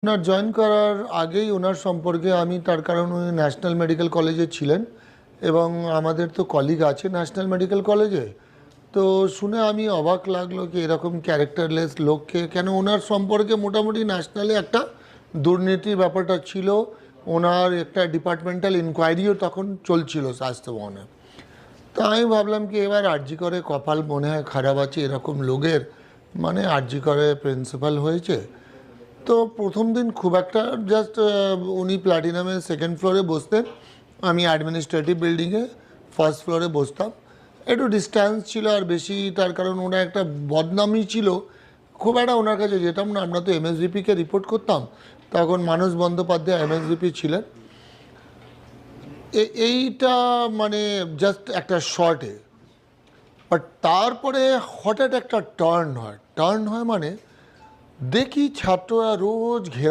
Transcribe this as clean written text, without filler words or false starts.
ওনার join করার আগেই ওনার সম্পর্কে আমি, তার কারণ উনি ন্যাশনাল মেডিকেল কলেজে ছিলেন এবং আমাদের তো কলিগ আছে ন্যাশনাল মেডিকেল কলেজে। তো শুনে আমি অবাক লাগলো কি এরকম ক্যারেক্টারলেস লোককে কেন। ওনার সম্পর্কে মোটামুটি ন্যাশনালে একটা দুর্নীতির ব্যাপারটা ছিল। ওনার একটা ডিপার্টমেন্টাল ইনকোয়ারিও তখন চলছিল স্বাস্থ্য ভবনে। তো আমি ভাবলাম কি এবার আরজি করে কপাল মনে হয় খারাপ আছে এরকম লোকের, মানে আরজি করে প্রিন্সিপাল হয়েছে। তো প্রথম দিন খুব একটা জাস্ট উনি প্ল্যাটিনামের সেকেন্ড ফ্লোরে বসতেন, আমি অ্যাডমিনিস্ট্রেটিভ বিল্ডিংয়ে ফার্স্ট ফ্লোরে বসতাম। একটু ডিস্ট্যান্স ছিল আর বেশি, তার কারণ ওনার একটা বদনামি ছিল। খুব একটা ওনার কাছে যেতাম না, আমরা তো এমএসভিপিকে রিপোর্ট করতাম। তখন মানস বন্দ্যোপাধ্যায় এমএসভিপি ছিলেন। এইটা মানে জাস্ট একটা শর্টে। বাট তারপরে হঠাৎ একটা টার্ন হয় মানে দেখি ছাত্ররা রোজ ঘেরা